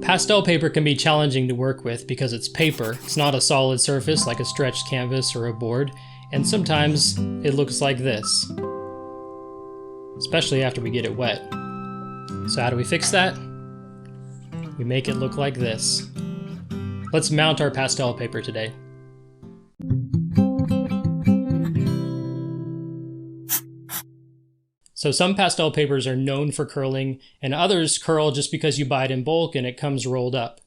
Pastel paper can be challenging to work with because it's paper. It's not a solid surface like a stretched canvas or a board, and sometimes it looks like this, especially after we get it wet. So how do we fix that? We make it look like this. Let's mount our pastel paper today. So some pastel papers are known for curling, and others curl just because you buy it in bulk and it comes rolled up.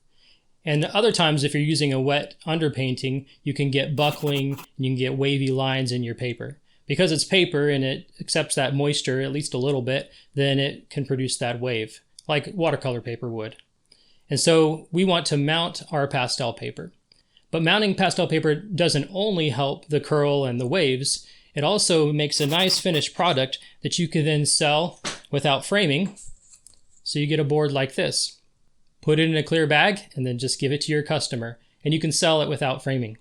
And other times, if you're using a wet underpainting, you can get buckling and you can get wavy lines in your paper. Because it's paper and it accepts that moisture at least a little bit, then it can produce that wave, like watercolor paper would. And so we want to mount our pastel paper. But mounting pastel paper doesn't only help the curl and the waves, it also makes a nice finished product that you can then sell without framing. So you get a board like this. Put it in a clear bag and then just give it to your customer, and you can sell it without framing.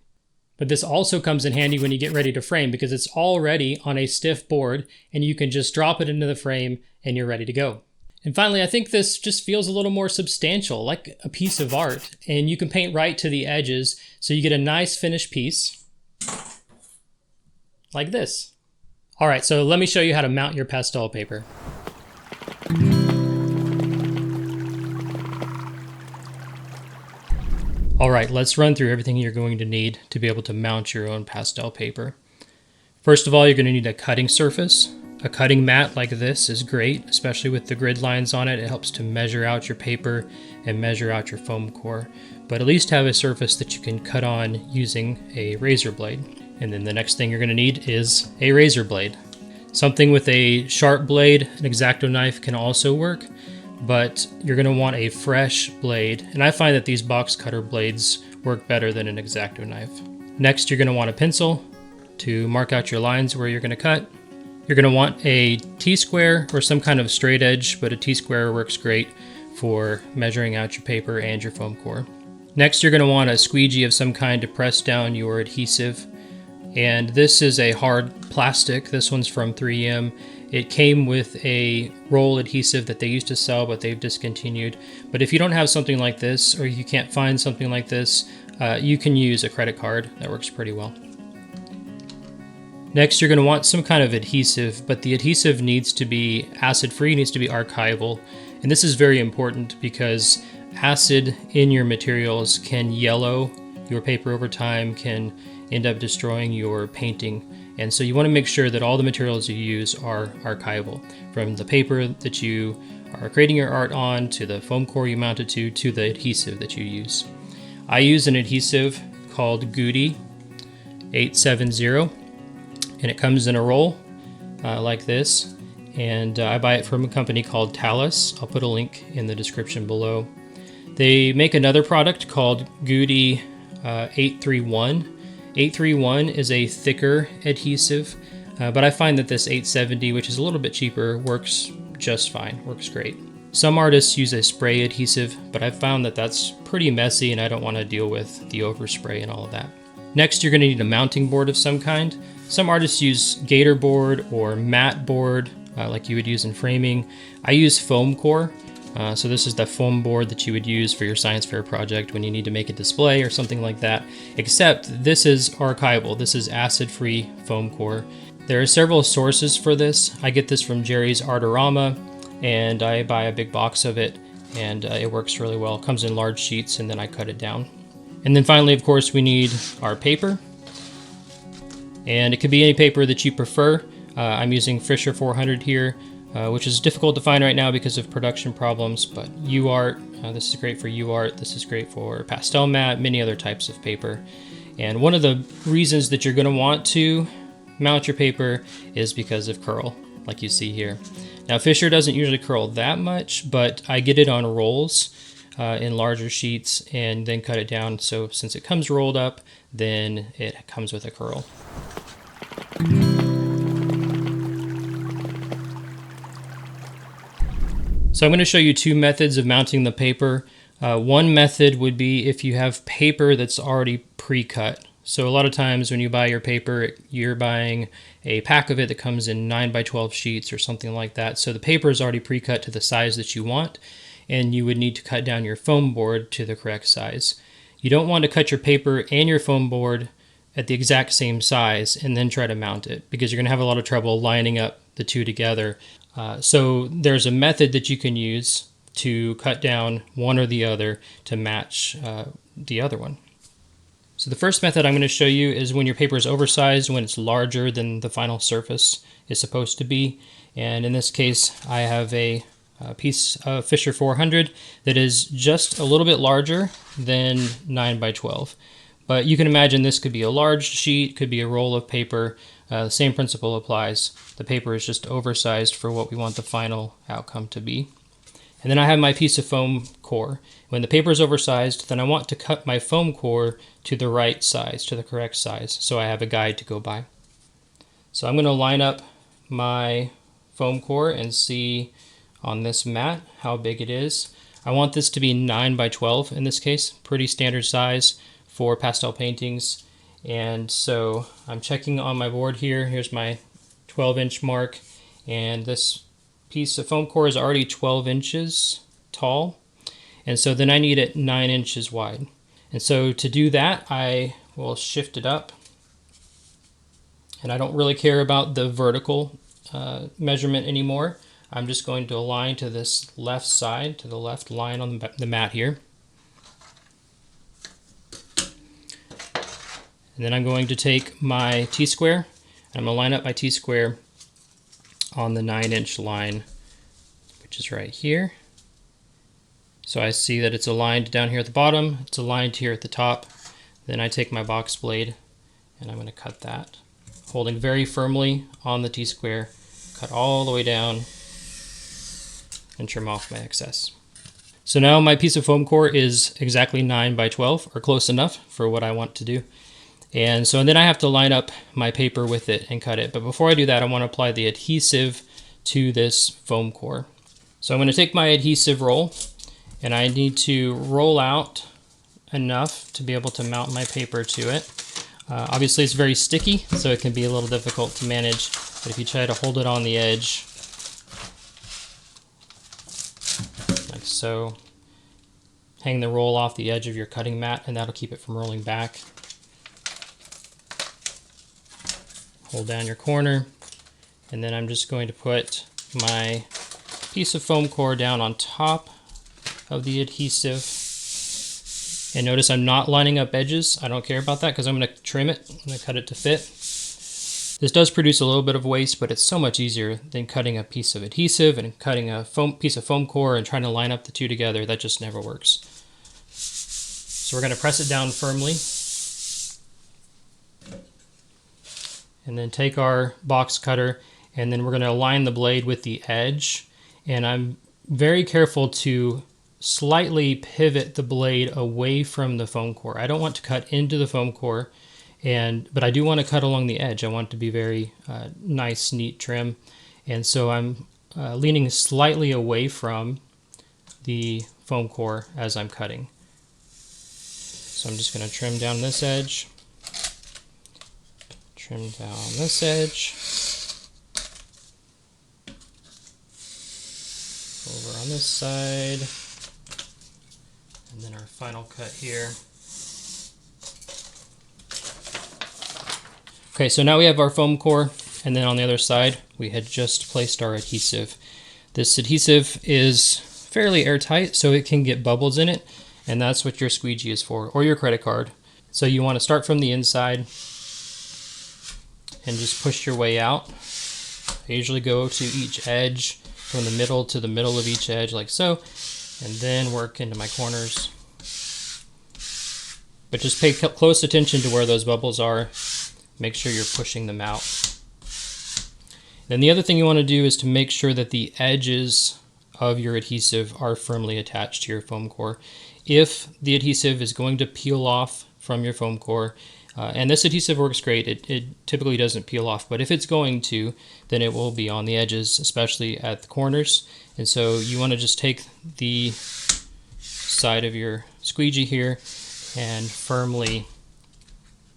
But this also comes in handy when you get ready to frame because it's already on a stiff board and you can just drop it into the frame and you're ready to go. And finally, I think this just feels a little more substantial, like a piece of art, and you can paint right to the edges so you get a nice finished piece like this. All right, so let me show you how to mount your pastel paper. All right, let's run through everything you're going to need to be able to mount your own pastel paper. First of all, you're going to need a cutting surface. A cutting mat like this is great, especially with the grid lines on it. It helps to measure out your paper and measure out your foam core. But at least have a surface that you can cut on using a razor blade. And then the next thing you're going to need is a razor blade. Something with a sharp blade, an X-Acto knife can also work, but you're going to want a fresh blade. And I find that these box cutter blades work better than an X-Acto knife. Next, you're going to want a pencil to mark out your lines where you're going to cut. You're going to want a T-square or some kind of straight edge, but a T-square works great for measuring out your paper and your foam core. Next, you're going to want a squeegee of some kind to press down your adhesive. And this is a hard plastic. This one's from 3M. It came with a roll adhesive that they used to sell, but they've discontinued. But if you don't have something like this, or you can't find something like this, you can use a credit card. That works pretty well. Next, you're going to want some kind of adhesive, but the adhesive needs to be acid-free, needs to be archival. And this is very important because acid in your materials can yellow your paper over time, can end up destroying your painting. And so you want to make sure that all the materials you use are archival, from the paper that you are creating your art on, to the foam core you mount it to the adhesive that you use. I use an adhesive called Goody 870, and it comes in a roll like this. And I buy it from a company called Talus. I'll put a link in the description below. They make another product called Goody 831. 831 is a thicker adhesive, but I find that this 870, which is a little bit cheaper, works just fine, works great. Some artists use a spray adhesive, but I've found that that's pretty messy and I don't want to deal with the overspray and all of that. Next, you're going to need a mounting board of some kind. Some artists use gator board or matte board, like you would use in framing. I use foam core. So this is the foam board that you would use for your science fair project when you need to make a display or something like that, except this is archival. This is acid-free foam core. There are several sources for this. I get this from Jerry's Artorama, and I buy a big box of it, and it works really well. It comes in large sheets, and then I cut it down. And then finally, of course, we need our paper. And it could be any paper that you prefer. I'm using Fisher 400 here. Which is difficult to find right now because of production problems, but UArt, this is great for UArt, this is great for pastel mat, many other types of paper. And one of the reasons that you're going to want to mount your paper is because of curl, like you see here. Now Fisher doesn't usually curl that much, but I get it on rolls in larger sheets and then cut it down, so since it comes rolled up, then it comes with a curl. So I'm going to show you two methods of mounting the paper. One method would be if you have paper that's already pre-cut. So a lot of times when you buy your paper, you're buying a pack of it that comes in 9 by 12 sheets or something like that. So the paper is already pre-cut to the size that you want. and you would need to cut down your foam board to the correct size. You don't want to cut your paper and your foam board at the exact same size and then try to mount it, because you're going to have a lot of trouble lining up the two together. So there's a method that you can use to cut down one or the other to match the other one. So the first method I'm going to show you is when your paper is oversized, when it's larger than the final surface is supposed to be. And in this case, I have a piece of Fisher 400 that is just a little bit larger than 9 by 12. But you can imagine this could be a large sheet, could be a roll of paper. The same principle applies. The paper is just oversized for what we want the final outcome to be. And then I have my piece of foam core. When the paper is oversized, then I want to cut my foam core to the right size, to the correct size, so I have a guide to go by. So I'm going to line up my foam core and see on this mat how big it is. I want this to be 9 by 12 in this case, pretty standard size for pastel paintings. And so I'm checking on my board here. Here's my 12-inch mark, and this piece of foam core is already 12 inches tall, and so then I need it 9 inches wide. And so to do that, I will shift it up, and I don't really care about the vertical measurement anymore. I'm just going to align to this left side, to the left line on the mat here. And then I'm going to take my T-square, and I'm going to line up my T-square on the 9-inch line, which is right here. So I see that it's aligned down here at the bottom, it's aligned here at the top. Then I take my box blade and I'm going to cut that, holding very firmly on the T-square, cut all the way down and trim off my excess. So now my piece of foam core is exactly 9 by 12, or close enough for what I want to do. And so then I have to line up my paper with it and cut it. But before I do that, I want to apply the adhesive to this foam core. So I'm going to take my adhesive roll, and I need to roll out enough to be able to mount my paper to it. Obviously it's very sticky, so it can be a little difficult to manage, but if you try to hold it on the edge, like so, hang the roll off the edge of your cutting mat, and that'll keep it from rolling back. Hold down your corner, and then I'm just going to put my piece of foam core down on top of the adhesive. And notice I'm not lining up edges. I don't care about that because I'm going to trim it. I'm going to cut it to fit. This does produce a little bit of waste, but it's so much easier than cutting a piece of adhesive and cutting a piece of foam core and trying to line up the two together. That just never works. So we're going to press it down firmly. And then take our box cutter, and then we're going to align the blade with the edge. And I'm very careful to slightly pivot the blade away from the foam core. I don't want to cut into the foam core, but I do want to cut along the edge. I want it to be very nice, neat trim. And so I'm leaning slightly away from the foam core as I'm cutting. So I'm just going to trim down this edge. Trim down this edge, over on this side, and then our final cut here. Okay, so now we have our foam core, and then on the other side we had just placed our adhesive. This adhesive is fairly airtight, so it can get bubbles in it, and that's what your squeegee is for, or your credit card. So you want to start from the inside and just push your way out. I usually go to each edge, from the middle to the middle of each edge, like so, and then work into my corners. But just pay close attention to where those bubbles are. Make sure you're pushing them out. Then the other thing you want to do is to make sure that the edges of your adhesive are firmly attached to your foam core. If the adhesive is going to peel off from your foam core, and this adhesive works great, it typically doesn't peel off, but if it's going to, then it will be on the edges, especially at the corners. And so you want to just take the side of your squeegee here and firmly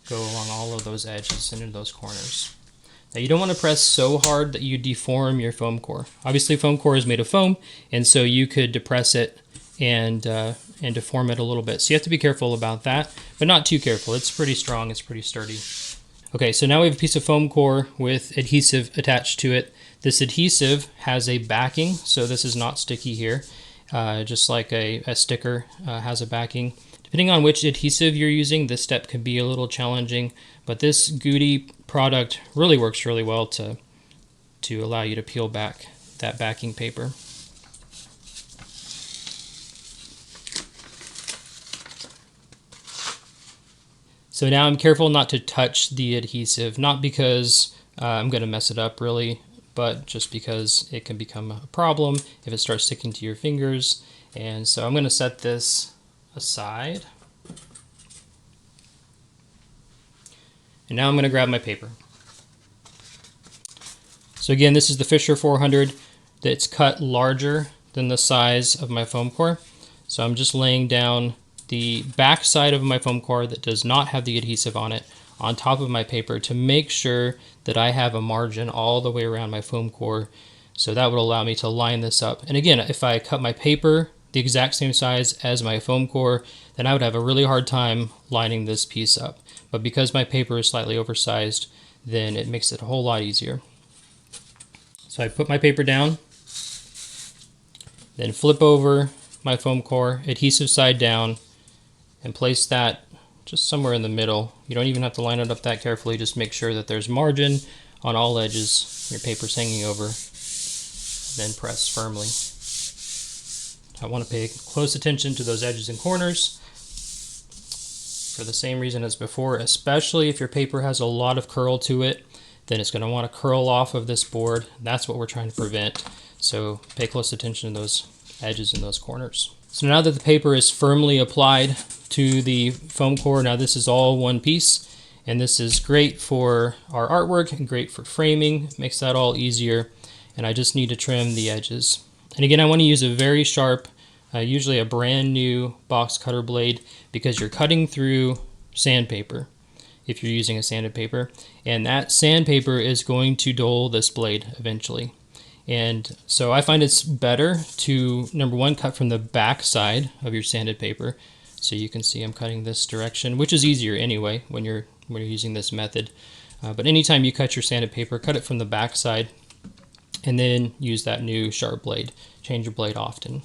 go along all of those edges and into those corners. Now you don't want to press so hard that you deform your foam core. Obviously foam core is made of foam, and so you could depress it and deform it a little bit. So you have to be careful about that, but not too careful. It's pretty strong, it's pretty sturdy. Okay, so now we have a piece of foam core with adhesive attached to it. This adhesive has a backing, so this is not sticky here, just like a sticker has a backing. Depending on which adhesive you're using, this step can be a little challenging, but this Goody product really works really well to allow you to peel back that backing paper. So now I'm careful not to touch the adhesive, not because I'm going to mess it up really, but just because it can become a problem if it starts sticking to your fingers. And so I'm going to set this aside. And now I'm going to grab my paper. So again, this is the Fisher 400 that's cut larger than the size of my foam core. So I'm just laying down the back side of my foam core that does not have the adhesive on it on top of my paper to make sure that I have a margin all the way around my foam core. So that would allow me to line this up. And again, if I cut my paper the exact same size as my foam core, then I would have a really hard time lining this piece up. But because my paper is slightly oversized, then it makes it a whole lot easier. So I put my paper down, then flip over my foam core, adhesive side down, and place that just somewhere in the middle. You don't even have to line it up that carefully, just make sure that there's margin on all edges, your paper's hanging over, then press firmly. I want to pay close attention to those edges and corners for the same reason as before, especially if your paper has a lot of curl to it, then it's going to want to curl off of this board. That's what we're trying to prevent. So pay close attention to those edges and those corners. So now that the paper is firmly applied to the foam core, now this is all one piece, and this is great for our artwork and great for framing. It makes that all easier, and I just need to trim the edges. And again, I want to use a very sharp, usually a brand new box cutter blade, because you're cutting through sandpaper if you're using a sanded paper, and that sandpaper is going to dull this blade eventually. And so I find it's better to, number one, cut from the back side of your sanded paper. So you can see I'm cutting this direction, which is easier anyway when you're using this method. But anytime you cut your sanded paper, cut it from the back side and then use that new sharp blade. Change your blade often.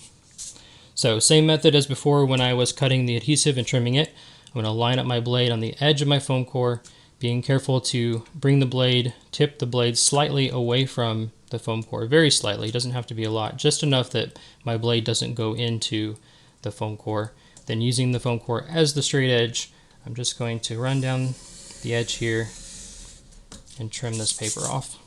So same method as before when I was cutting the adhesive and trimming it. I'm going to line up my blade on the edge of my foam core, being careful to bring the blade, tip the blade slightly away from the foam core, very slightly. It doesn't have to be a lot, just enough that my blade doesn't go into the foam core. Then using the foam core as the straight edge, I'm just going to run down the edge here and trim this paper off.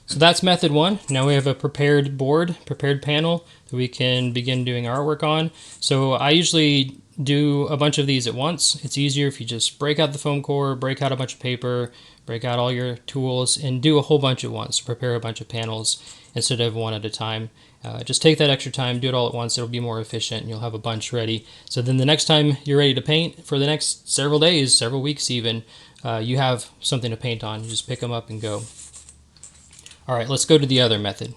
So that's method one. Now we have a prepared board, prepared panel that we can begin doing our artwork on. So I usually do a bunch of these at once. It's easier if you just break out the foam core, break out a bunch of paper, break out all your tools, and do a whole bunch at once. Prepare a bunch of panels instead of one at a time. Just take that extra time, do it all at once. It'll be more efficient and you'll have a bunch ready. So then the next time you're ready to paint, for the next several days, several weeks even, you have something to paint on. You just pick them up and go. All right, let's go to the other method.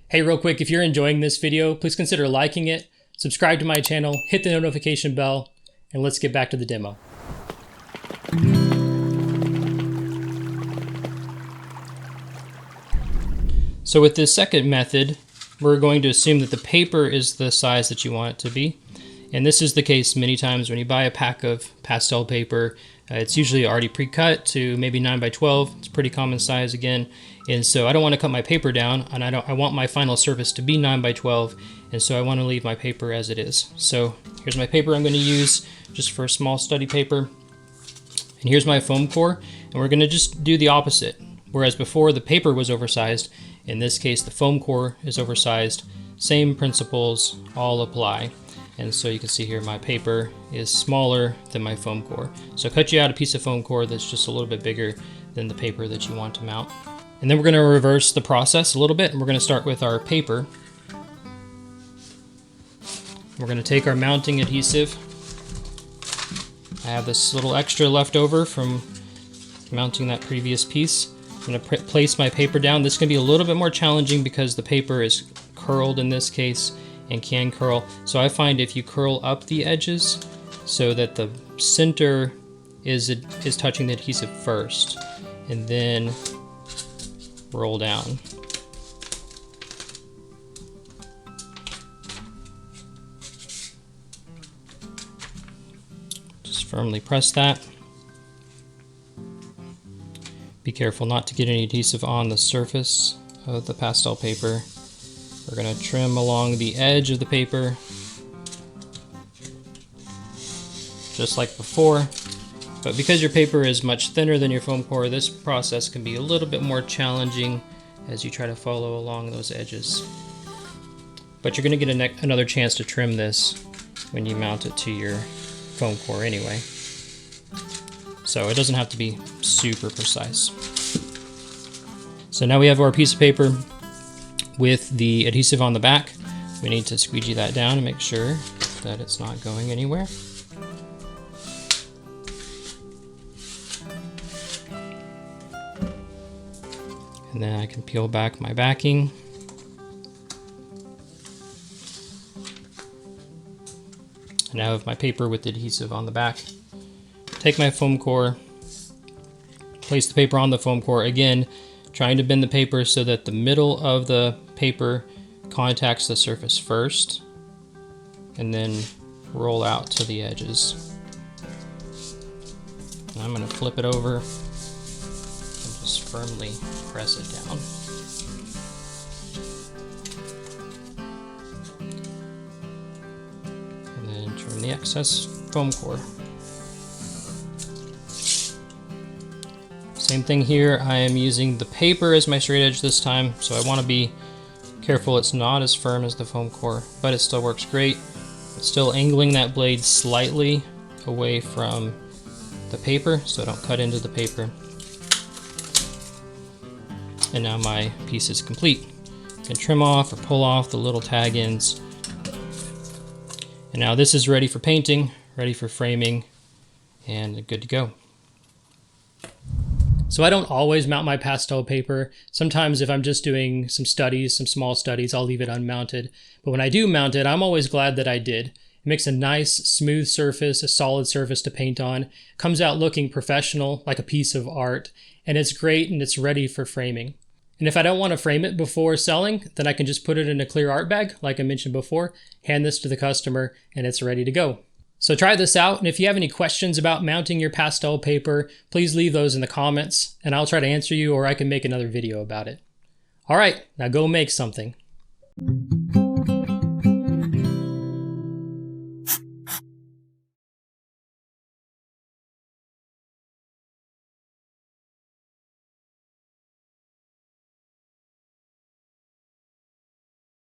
Hey, real quick, if you're enjoying this video, please consider liking it, subscribe to my channel, hit the notification bell, and let's get back to the demo. So with this second method, we're going to assume that the paper is the size that you want it to be. And this is the case many times when you buy a pack of pastel paper. It's usually already pre-cut to maybe 9x12. It's a pretty common size again. And so I don't want to cut my paper down, and I want my final surface to be 9x12, and so I want to leave my paper as it is. So here's my paper I'm going to use just for a small study paper. And here's my foam core, and we're going to just do the opposite. Whereas before the paper was oversized, in this case the foam core is oversized. Same principles all apply. And so you can see here my paper is smaller than my foam core. So cut you out a piece of foam core that's just a little bit bigger than the paper that you want to mount. And then we're going to reverse the process a little bit, and we're going to start with our paper. We're going to take our mounting adhesive. I have this little extra left over from mounting that previous piece. I'm going to place my paper down. This can be a little bit more challenging because the paper is curled in this case and can curl. So I find if you curl up the edges so that the center is touching the adhesive first, and then roll down. Just firmly press that. Be careful not to get any adhesive on the surface of the pastel paper. We're going to trim along the edge of the paper, just like before. But because your paper is much thinner than your foam core, this process can be a little bit more challenging as you try to follow along those edges. But you're going to get another chance to trim this when you mount it to your foam core anyway. So it doesn't have to be super precise. So now we have our piece of paper with the adhesive on the back. We need to squeegee that down and make sure that it's not going anywhere. And then I can peel back my backing. Now I have my paper with the adhesive on the back. Take my foam core, place the paper on the foam core, again trying to bend the paper so that the middle of the paper contacts the surface first, and then roll out to the edges. And I'm going to flip it over and just firmly press it down. And then trim the excess foam core. Same thing here, I am using the paper as my straight edge this time, so I want to be careful it's not as firm as the foam core, but it still works great. It's still angling that blade slightly away from the paper so I don't cut into the paper. And now my piece is complete. I can trim off or pull off the little tag ends. And now this is ready for painting, ready for framing, and good to go. So I don't always mount my pastel paper. Sometimes if I'm just doing some studies, some small studies, I'll leave it unmounted. But when I do mount it, I'm always glad that I did. It makes a nice smooth surface, a solid surface to paint on. It comes out looking professional, like a piece of art, and it's great and it's ready for framing. And if I don't want to frame it before selling, then I can just put it in a clear art bag, like I mentioned before, hand this to the customer, and it's ready to go. So try this out, and if you have any questions about mounting your pastel paper, please leave those in the comments, and I'll try to answer you, or I can make another video about it. All right, now go make something.